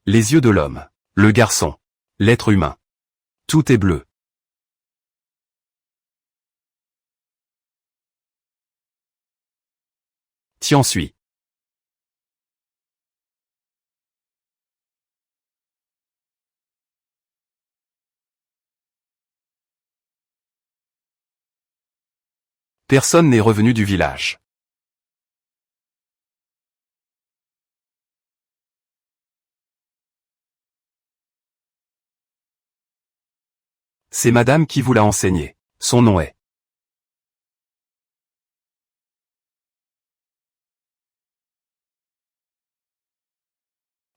Les yeux de l'homme, le garçon, l'être humain. Tout est bleu. Tian suis. Personne n'est revenu du village. C'est madame qui vous l'a enseigné. Son nom est.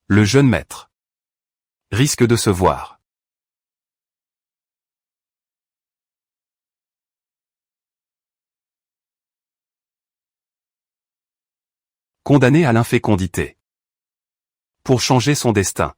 Le jeune maître. Risque de se voir. Condamné à l'infécondité. Pour changer son destin.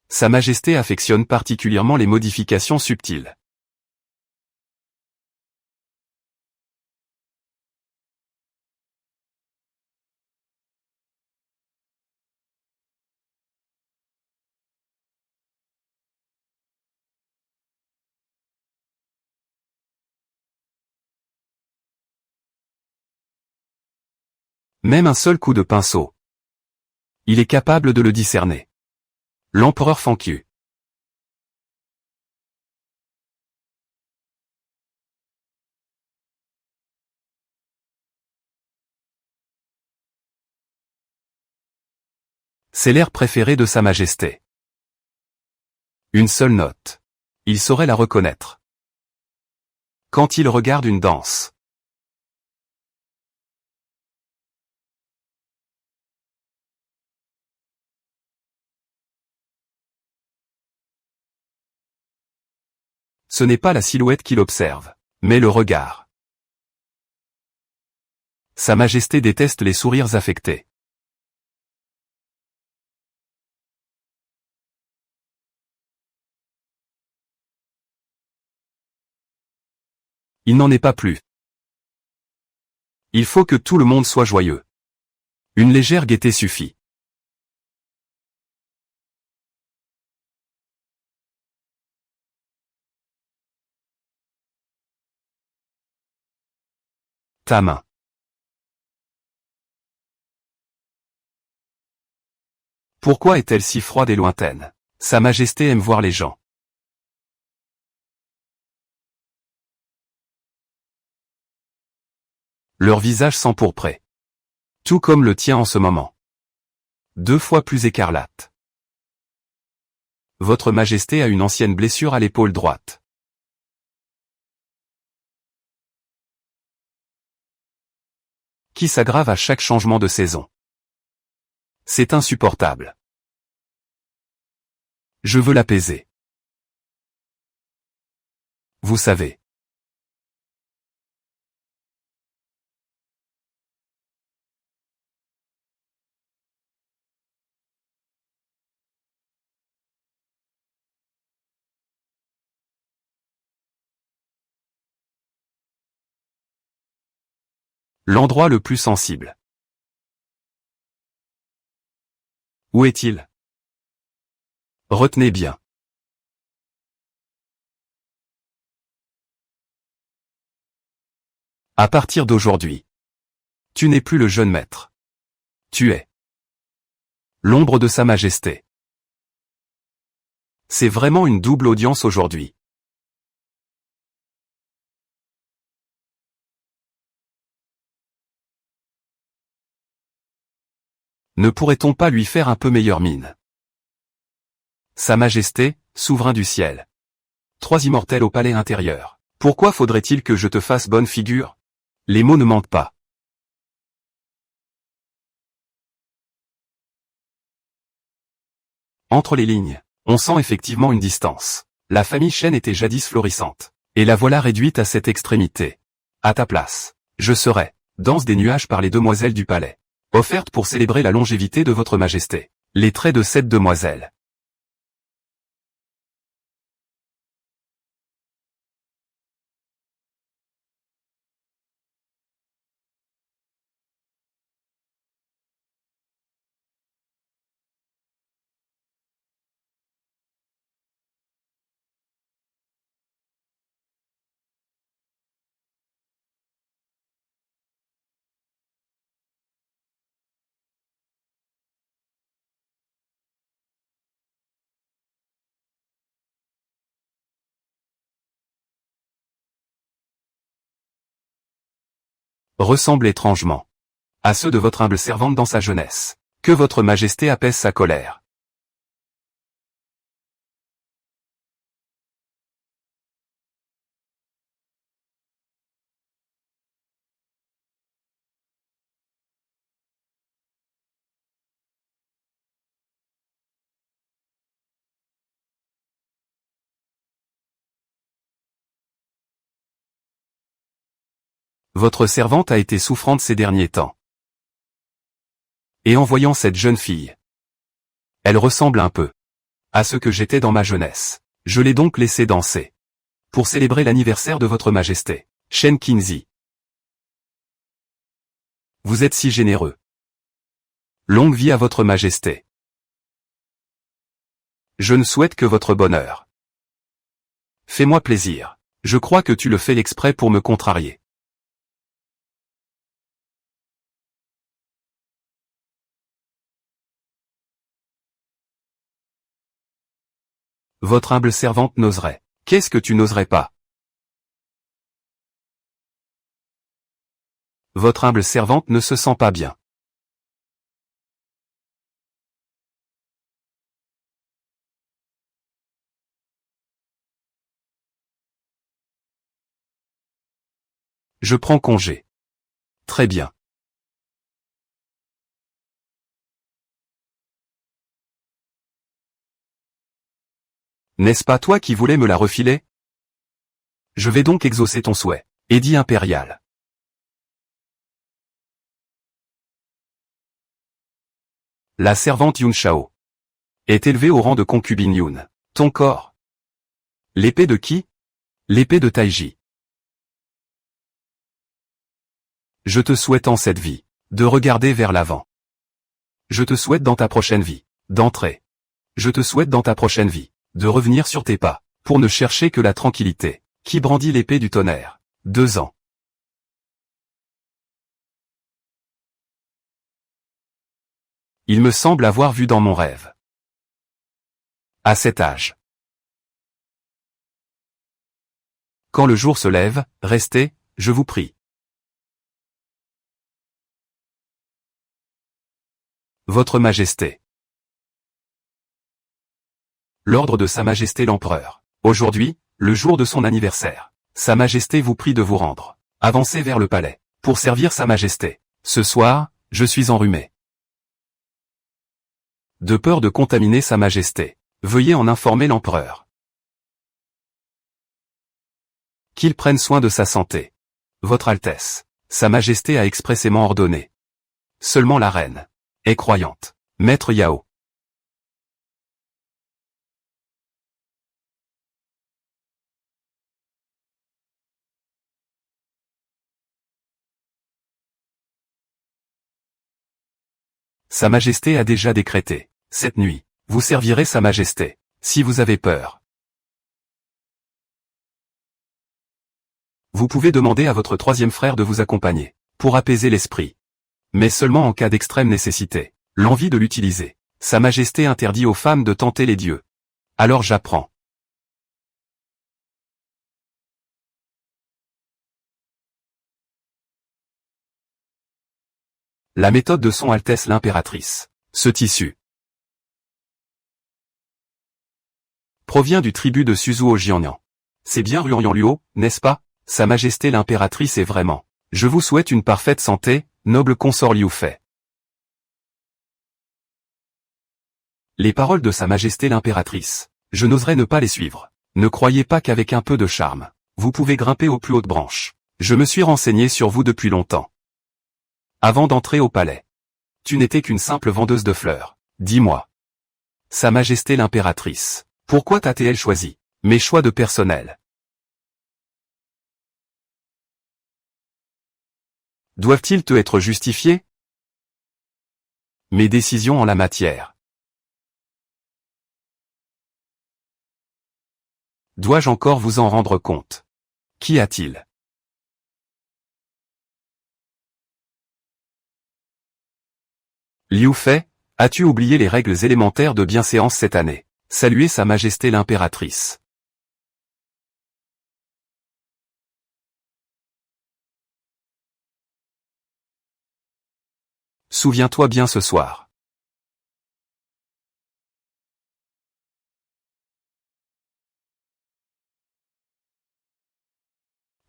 Sa Majesté affectionne particulièrement les modifications subtiles. Même un seul coup de pinceau. Il est capable de le discerner. L'empereur Fanqiu. C'est l'air préféré de Sa Majesté. Une seule note. Il saurait la reconnaître. Quand il regarde une danse. Ce n'est pas la silhouette qu'il observe, mais le regard. Sa Majesté déteste les sourires affectés. Il n'en est pas plus. Il faut que tout le monde soit joyeux. Une légère gaieté suffit. Ta main. Pourquoi est-elle si froide et lointaine? Sa Majesté aime voir les gens. Leur visage s'empourprait. Tout comme le tien en ce moment. 2 fois plus écarlate. Votre Majesté a une ancienne blessure à l'épaule droite. Qui s'aggrave à chaque changement de saison. C'est insupportable. Je veux l'apaiser. Vous savez. L'endroit le plus sensible. Où est-il? Retenez bien. À partir d'aujourd'hui. Tu n'es plus le jeune maître. Tu es l'ombre de Sa Majesté. C'est vraiment une double audience aujourd'hui. Ne pourrait-on pas lui faire un peu meilleure mine? Sa Majesté, souverain du ciel. 3 immortels au palais intérieur. Pourquoi faudrait-il que je te fasse bonne figure? Les mots ne mentent pas. Entre les lignes, on sent effectivement une distance. La famille Chen était jadis florissante. Et la voilà réduite à cette extrémité. À ta place, je serai danse des nuages par les demoiselles du palais. Offerte pour célébrer la longévité de votre Majesté. Les traits de cette demoiselle. Ressemblent étrangement à ceux de votre humble servante dans sa jeunesse. Que votre majesté apaise sa colère. Votre servante a été souffrante ces derniers temps. Et en voyant cette jeune fille, elle ressemble un peu à ce que j'étais dans ma jeunesse. Je l'ai donc laissée danser pour célébrer l'anniversaire de votre majesté. Shen Qingzi. Vous êtes si généreux. Longue vie à votre majesté. Je ne souhaite que votre bonheur. Fais-moi plaisir. Je crois que tu le fais exprès pour me contrarier. Votre humble servante n'oserait. Qu'est-ce que tu n'oserais pas? Votre humble servante ne se sent pas bien. Je prends congé. Très bien. N'est-ce pas toi qui voulais me la refiler? Je vais donc exaucer ton souhait. Édit impérial. La servante Yun Shao est élevée au rang de concubine Yun. Ton corps. L'épée de qui? L'épée de Taiji. Je te souhaite en cette vie de regarder vers l'avant. Je te souhaite dans ta prochaine vie d'entrer. Je te souhaite dans ta prochaine vie de revenir sur tes pas, pour ne chercher que la tranquillité. Qui brandit l'épée du tonnerre? 2 ans. Il me semble avoir vu dans mon rêve. À cet âge. Quand le jour se lève, restez, je vous prie. Votre Majesté. L'ordre de Sa Majesté l'Empereur. Aujourd'hui, le jour de son anniversaire. Sa Majesté vous prie de vous rendre. Avancez vers le palais, pour servir Sa Majesté. Ce soir, je suis enrhumé. De peur de contaminer Sa Majesté, veuillez en informer l'Empereur. Qu'il prenne soin de sa santé. Votre Altesse. Sa Majesté a expressément ordonné. Seulement la reine est croyante. Maître Yao. Sa Majesté a déjà décrété. Cette nuit, vous servirez Sa Majesté. Si vous avez peur, vous pouvez demander à votre 3e frère de vous accompagner, pour apaiser l'esprit. Mais seulement en cas d'extrême nécessité. L'envie de l'utiliser. Sa Majesté interdit aux femmes de tenter les dieux. Alors j'apprends. La méthode de Son Altesse l'Impératrice. Ce tissu provient du tribut de Suzuo Jianyan. C'est bien Ruanyan Luo, n'est-ce pas? Sa Majesté l'Impératrice est vraiment. Je vous souhaite une parfaite santé, noble consort Liu Fei. Les paroles de Sa Majesté l'Impératrice. Je n'oserais ne pas les suivre. Ne croyez pas qu'avec un peu de charme, vous pouvez grimper aux plus hautes branches. Je me suis renseigné sur vous depuis longtemps. Avant d'entrer au palais. Tu n'étais qu'une simple vendeuse de fleurs. Dis-moi. Sa Majesté l'impératrice. Pourquoi t'a-t-elle choisi? Mes choix de personnel. Doivent-ils te être justifiés? Mes décisions en la matière. Dois-je encore vous en rendre compte? Qu'y a-t-il? Liu Fei, as-tu oublié les règles élémentaires de bienséance cette année? Saluer Sa Majesté l'impératrice. Souviens-toi bien ce soir.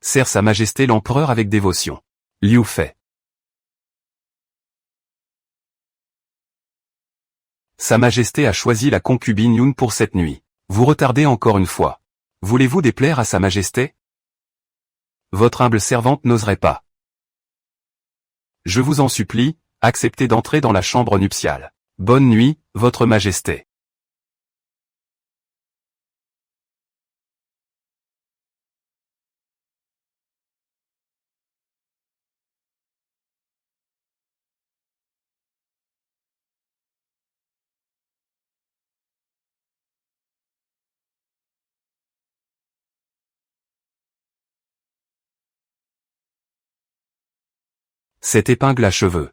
Sers Sa Majesté l'Empereur avec dévotion. Liu Fei. Sa Majesté a choisi la concubine Yun pour cette nuit. Vous retardez encore une fois. Voulez-vous déplaire à Sa Majesté? Votre humble servante n'oserait pas. Je vous en supplie, acceptez d'entrer dans la chambre nuptiale. Bonne nuit, Votre Majesté. Cette épingle à cheveux.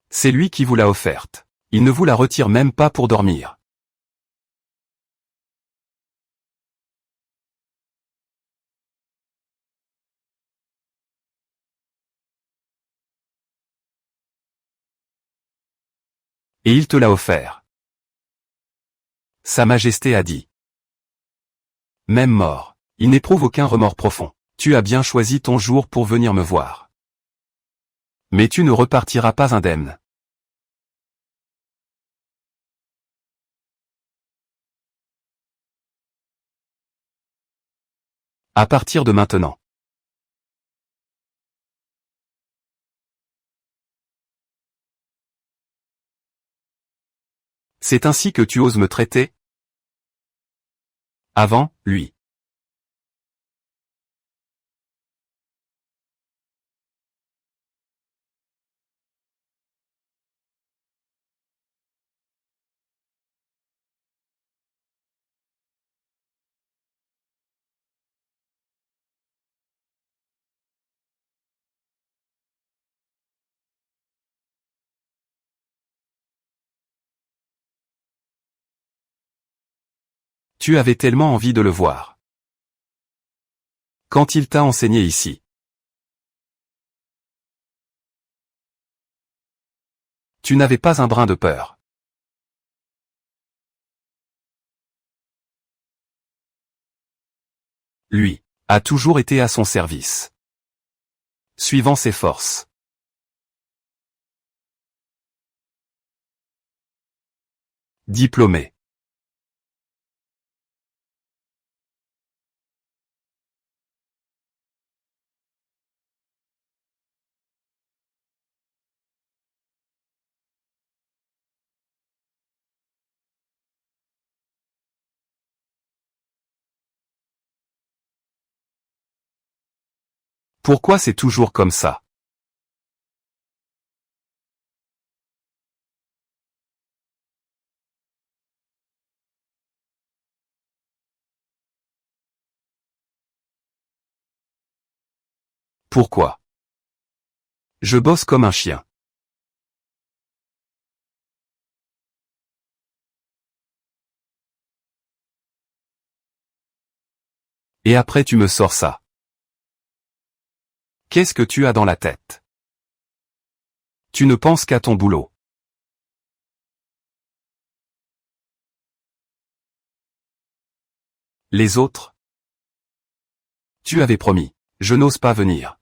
C'est lui qui vous l'a offerte. Il ne vous la retire même pas pour dormir. Et il te l'a offert. Sa Majesté a dit. Même mort, il n'éprouve aucun remords profond. Tu as bien choisi ton jour pour venir me voir. Mais tu ne repartiras pas indemne. À partir de maintenant. C'est ainsi que tu oses me traiter? Avant, lui. Tu avais tellement envie de le voir. Quand il t'a enseigné ici. Tu n'avais pas un brin de peur. Lui, a toujours été à son service. Suivant ses forces. Diplômé. Pourquoi c'est toujours comme ça? Pourquoi? Je bosse comme un chien. Et après tu me sors ça. Qu'est-ce que tu as dans la tête? Tu ne penses qu'à ton boulot. Les autres? Tu avais promis. Je n'ose pas venir.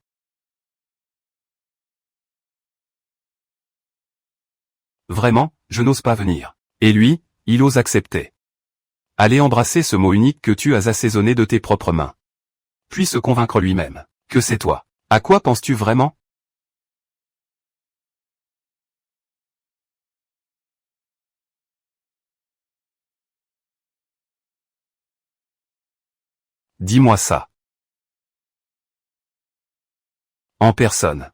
Vraiment, je n'ose pas venir. Et lui, il ose accepter. Allez embrasser ce mot unique que tu as assaisonné de tes propres mains. Puis se convaincre lui-même que c'est toi. À quoi penses-tu vraiment? Dis-moi ça. En personne.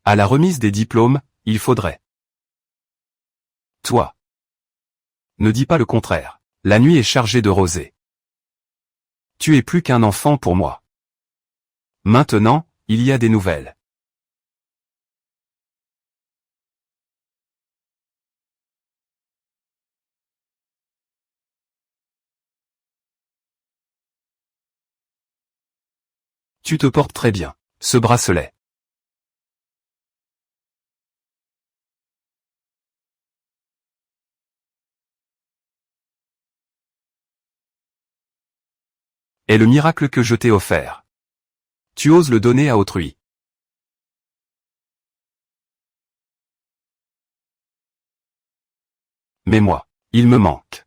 À la remise des diplômes, il faudrait. Toi. Ne dis pas le contraire. La nuit est chargée de rosée. Tu es plus qu'un enfant pour moi. Maintenant, il y a des nouvelles. Tu te portes très bien. Ce bracelet. Est le miracle que je t'ai offert. Tu oses le donner à autrui. Mais moi, il me manque.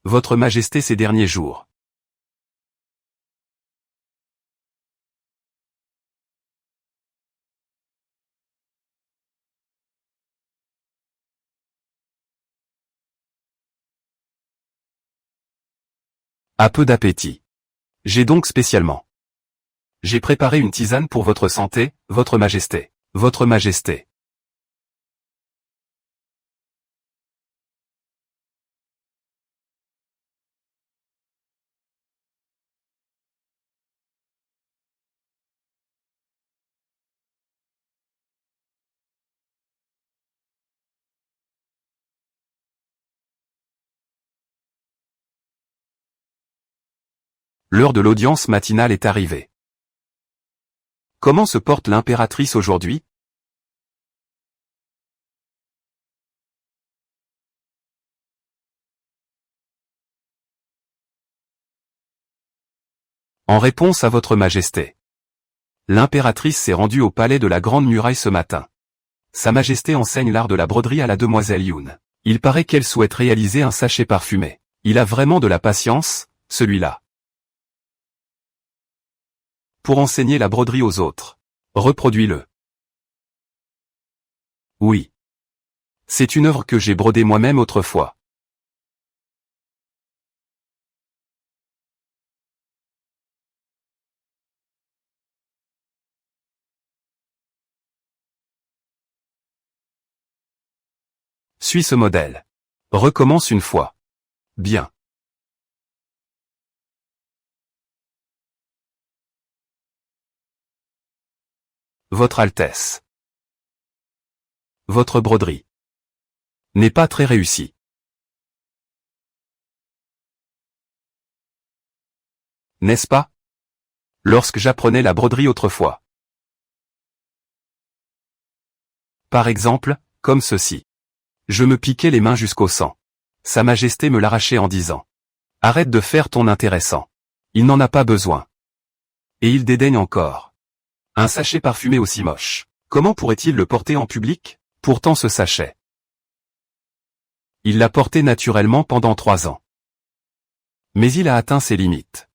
Votre Majesté ces derniers jours. A peu d'appétit. J'ai donc spécialement. J'ai préparé une tisane pour votre santé, votre Majesté. Votre Majesté. L'heure de l'audience matinale est arrivée. Comment se porte l'impératrice aujourd'hui? En réponse à votre Majesté. L'impératrice s'est rendue au palais de la Grande Muraille ce matin. Sa Majesté enseigne l'art de la broderie à la demoiselle Yoon. Il paraît qu'elle souhaite réaliser un sachet parfumé. Il a vraiment de la patience, celui-là. Pour enseigner la broderie aux autres. Reproduis-le. Oui. C'est une œuvre que j'ai brodée moi-même autrefois. Suis ce modèle. Recommence une fois. Bien. Votre Altesse. Votre broderie n'est pas très réussie. N'est-ce pas? Lorsque j'apprenais la broderie autrefois. Par exemple, comme ceci. Je me piquais les mains jusqu'au sang. Sa Majesté me l'arrachait en disant. Arrête de faire ton intéressant. Il n'en a pas besoin. Et il dédaigne encore. Un sachet parfumé aussi moche. Comment pourrait-il le porter en public? Pourtant ce sachet. Il l'a porté naturellement pendant 3 ans. Mais il a atteint ses limites.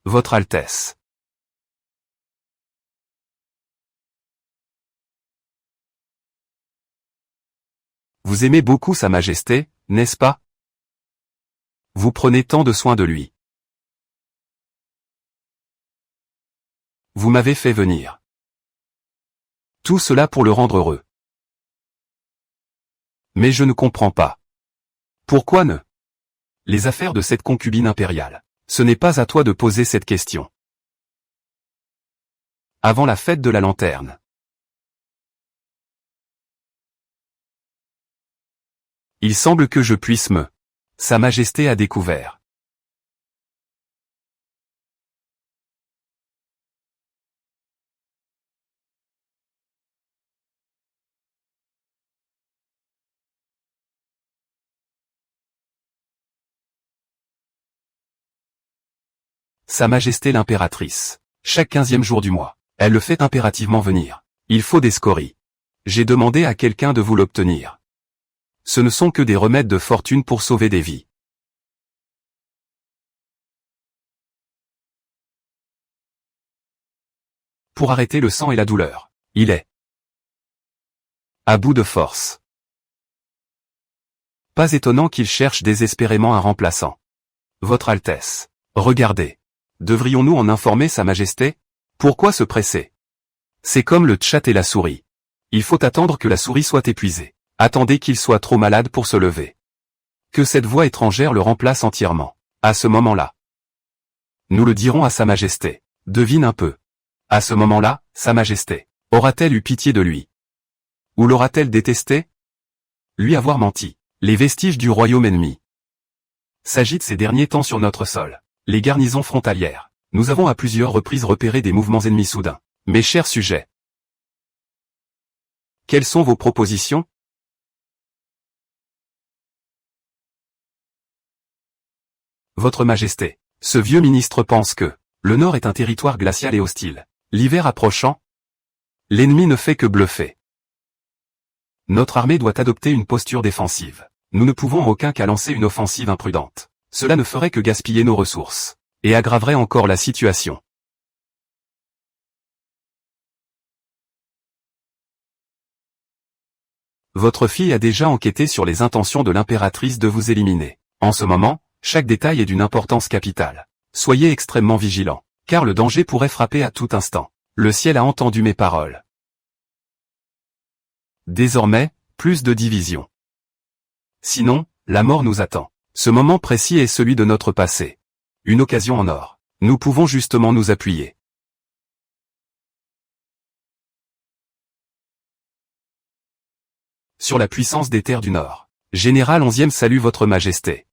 Votre Altesse. Vous aimez beaucoup Sa Majesté, n'est-ce pas? Vous prenez tant de soin de lui. Vous m'avez fait venir. Tout cela pour le rendre heureux. Mais je ne comprends pas. Pourquoi ne? Les affaires de cette concubine impériale Ce n'est pas à toi de poser cette question. Avant la fête de la lanterne. Il semble que je puisse me. Sa Majesté a découvert. Sa Majesté l'impératrice. Chaque 15e jour du mois, elle le fait impérativement venir. Il faut des scories. J'ai demandé à quelqu'un de vous l'obtenir. Ce ne sont que des remèdes de fortune pour sauver des vies. Pour arrêter le sang et la douleur. Il est à bout de force. Pas étonnant qu'il cherche désespérément un remplaçant. Votre Altesse. Regardez. Devrions-nous en informer Sa Majesté? Pourquoi se presser? C'est comme le chat et la souris. Il faut attendre que la souris soit épuisée. Attendez qu'il soit trop malade pour se lever. Que cette voix étrangère le remplace entièrement. À ce moment-là. Nous le dirons à Sa Majesté. Devine un peu. À ce moment-là, Sa Majesté. Aura-t-elle eu pitié de lui? Ou l'aura-t-elle détesté? Lui avoir menti. Les vestiges du royaume ennemi s'agitent ces derniers temps sur notre sol. Les garnisons frontalières. Nous avons à plusieurs reprises repéré des mouvements ennemis soudains. Mes chers sujets. Quelles sont vos propositions? Votre Majesté. Ce vieux ministre pense que le Nord est un territoire glacial et hostile. L'hiver approchant, l'ennemi ne fait que bluffer. Notre armée doit adopter une posture défensive. Nous ne pouvons en aucun cas lancer une offensive imprudente. Cela ne ferait que gaspiller nos ressources, et aggraverait encore la situation. Votre fille a déjà enquêté sur les intentions de l'impératrice de vous éliminer. En ce moment, chaque détail est d'une importance capitale. Soyez extrêmement vigilants, car le danger pourrait frapper à tout instant. Le ciel a entendu mes paroles. Désormais, plus de division. Sinon, la mort nous attend. Ce moment précis est celui de notre passé. Une occasion en or. Nous pouvons justement nous appuyer. Sur la puissance des terres du Nord. Général 11e salue votre Majesté.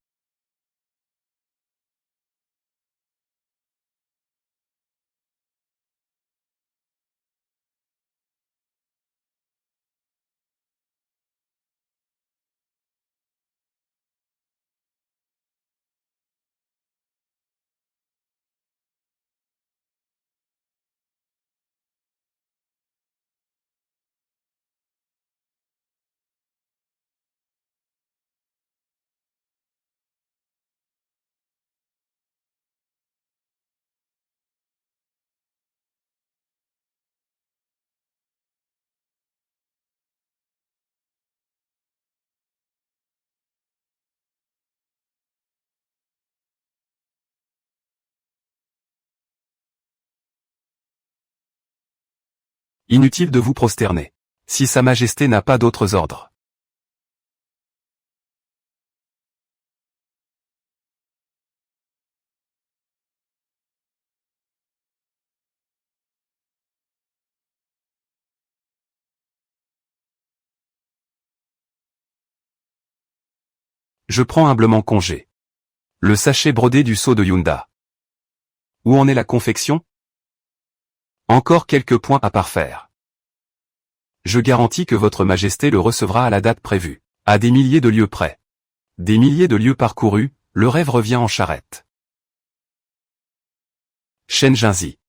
Inutile de vous prosterner. Si Sa Majesté n'a pas d'autres ordres. Je prends humblement congé. Le sachet brodé du sceau de Yunda. Où en est la confection? Encore quelques points à parfaire. Je garantis que votre Majesté le recevra à la date prévue. À des milliers de lieues près. Des milliers de lieues parcourues, le rêve revient en charrette. Shen Jinzi.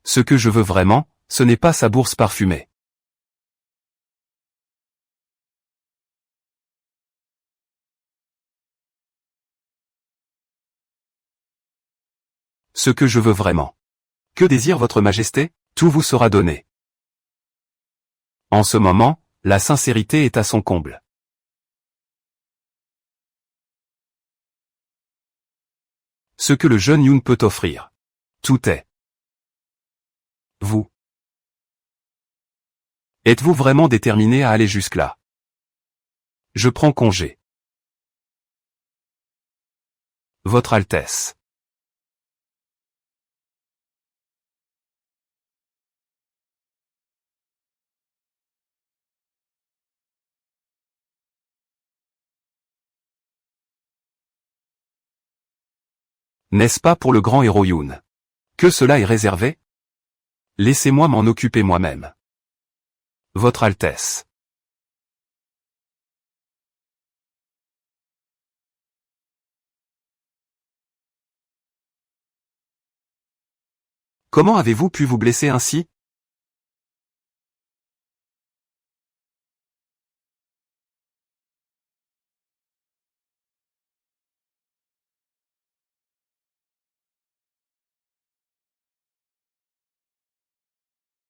Ce que je veux vraiment, ce n'est pas sa bourse parfumée. Ce que je veux vraiment. Que désire votre Majesté? Tout vous sera donné. En ce moment, la sincérité est à son comble. Ce que le jeune Yoon peut offrir. Tout est. Vous. Êtes-vous vraiment déterminé à aller jusque-là? Je prends congé. Votre Altesse. N'est-ce pas pour le grand héros Yoon que cela est réservé? Laissez-moi m'en occuper moi-même. Votre Altesse. Comment avez-vous pu vous blesser ainsi?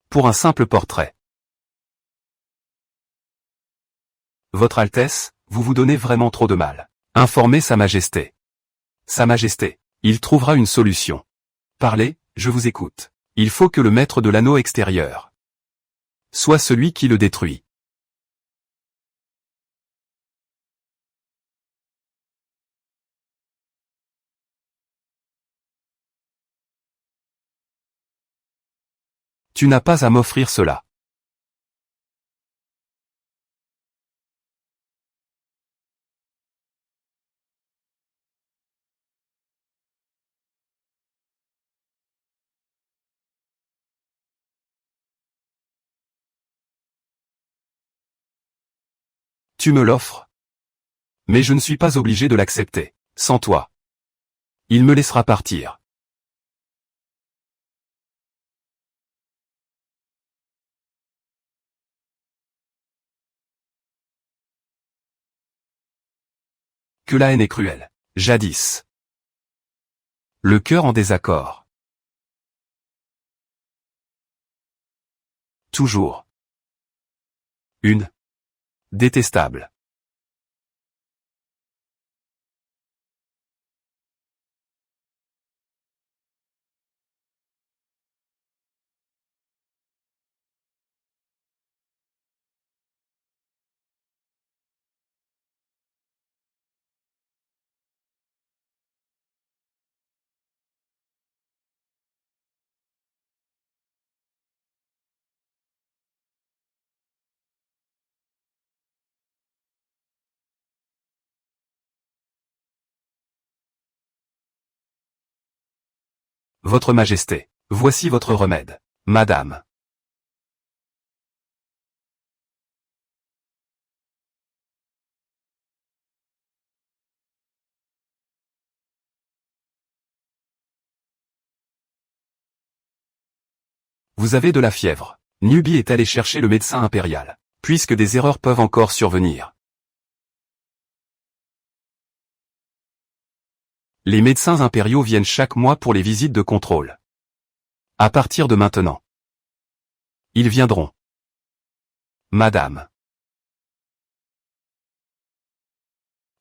Pour un simple portrait. Votre Altesse, vous vous donnez vraiment trop de mal. Informez Sa Majesté. Sa Majesté. Il trouvera une solution. Parlez, je vous écoute. Il faut que le maître de l'anneau extérieur soit celui qui le détruit. Tu n'as pas à m'offrir cela. Tu me l'offres? Mais je ne suis pas obligé de l'accepter. Sans toi. Il me laissera partir. Que la haine est cruelle. Jadis. Le cœur en désaccord. Toujours. Une. Détestable. Votre Majesté, voici votre remède. Madame. Vous avez de la fièvre. Newbie est allé chercher le médecin impérial, puisque des erreurs peuvent encore survenir. Les médecins impériaux viennent chaque mois pour les visites de contrôle. À partir de maintenant. Ils viendront. Madame.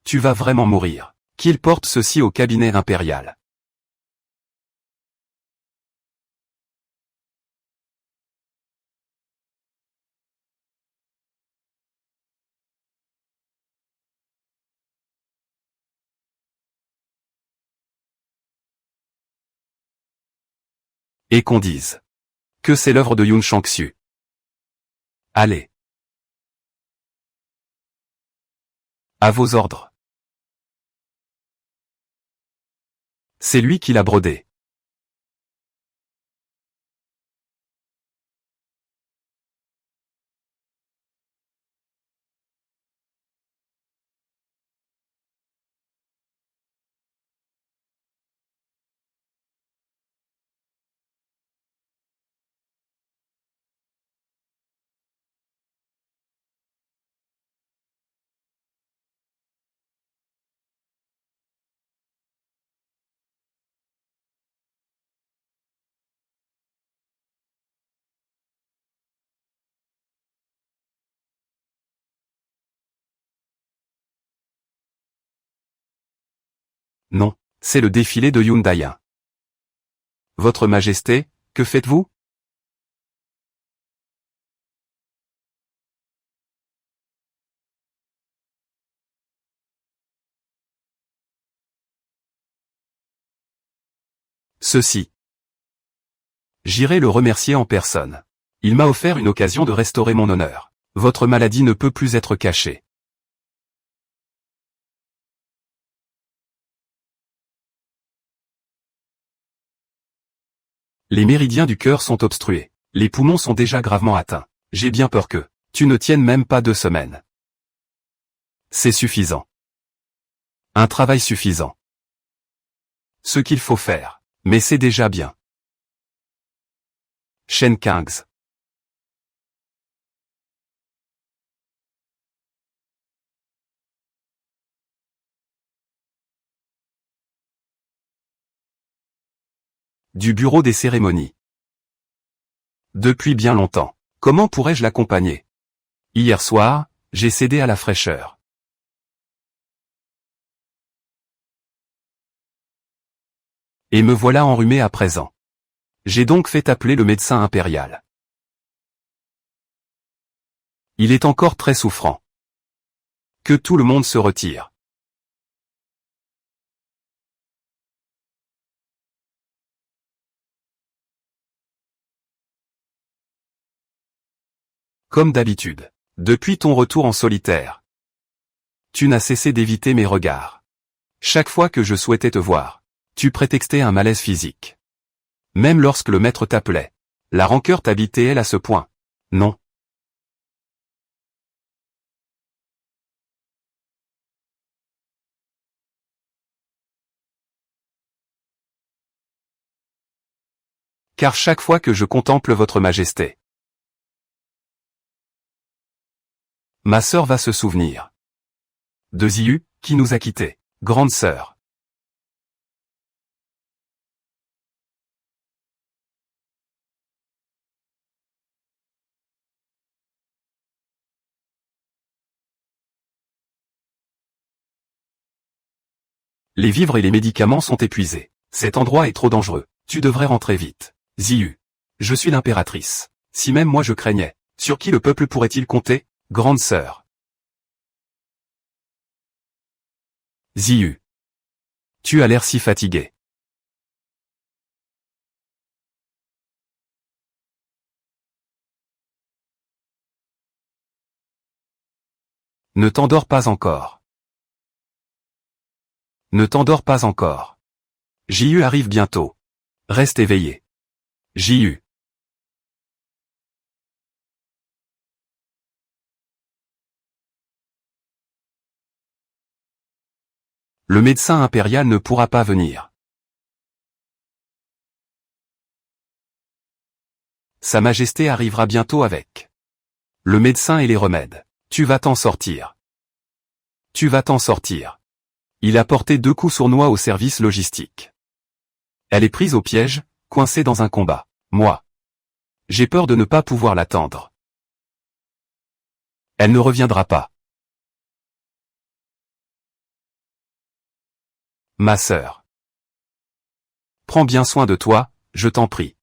Tu vas vraiment mourir. Qu'il porte ceci au cabinet impérial. Et qu'on dise que c'est l'œuvre de Yoon Shang-Xu. Allez. À vos ordres. C'est lui qui l'a brodé. Non, c'est le défilé de Yoon Dayan. Votre Majesté, que faites-vous? Ceci. J'irai le remercier en personne. Il m'a offert une occasion de restaurer mon honneur. Votre maladie ne peut plus être cachée. Les méridiens du cœur sont obstrués. Les poumons sont déjà gravement atteints. J'ai bien peur que tu ne tiennes même pas 2 semaines. C'est suffisant. Un travail suffisant. Ce qu'il faut faire. Mais c'est déjà bien. Shen Kings. Du bureau des cérémonies. Depuis bien longtemps. Comment pourrais-je l'accompagner? Hier soir, j'ai cédé à la fraîcheur. Et me voilà enrhumé à présent. J'ai donc fait appeler le médecin impérial. Il est encore très souffrant. Que tout le monde se retire. Comme d'habitude. Depuis ton retour en solitaire. Tu n'as cessé d'éviter mes regards. Chaque fois que je souhaitais te voir, tu prétextais un malaise physique. Même lorsque le maître t'appelait. La rancœur t'habitait-elle à ce point? Non. Car chaque fois que je contemple votre majesté, ma sœur va se souvenir de Ziyu, qui nous a quittés. Grande sœur. Les vivres et les médicaments sont épuisés. Cet endroit est trop dangereux. Tu devrais rentrer vite. Ziyu. Je suis l'impératrice. Si même moi je craignais, sur qui le peuple pourrait-il compter? Grande sœur. Ziyu. Tu as l'air si fatigué. Ne t'endors pas encore. Ne t'endors pas encore. Jiu arrive bientôt. Reste éveillé. Jiu. Le médecin impérial ne pourra pas venir. Sa Majesté arrivera bientôt avec le médecin et les remèdes. Tu vas t'en sortir. Tu vas t'en sortir. Il a porté 2 coups sournois au service logistique. Elle est prise au piège, coincée dans un combat. Moi. J'ai peur de ne pas pouvoir l'attendre. Elle ne reviendra pas. Ma sœur. Prends bien soin de toi, je t'en prie.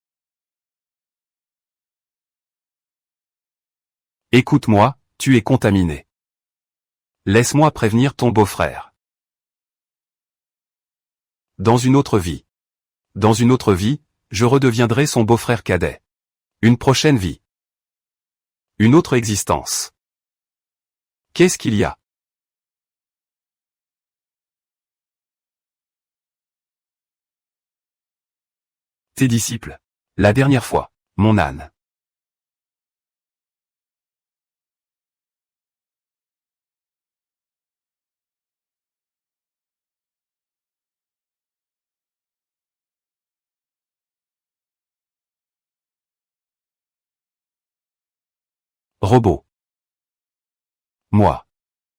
Écoute-moi, tu es contaminé. Laisse-moi prévenir ton beau-frère. Dans une autre vie. Dans une autre vie, je redeviendrai son beau-frère cadet. Une prochaine vie. Une autre existence. Qu'est-ce qu'il y a? Tes disciples. La dernière fois, mon âne. Robot. Moi.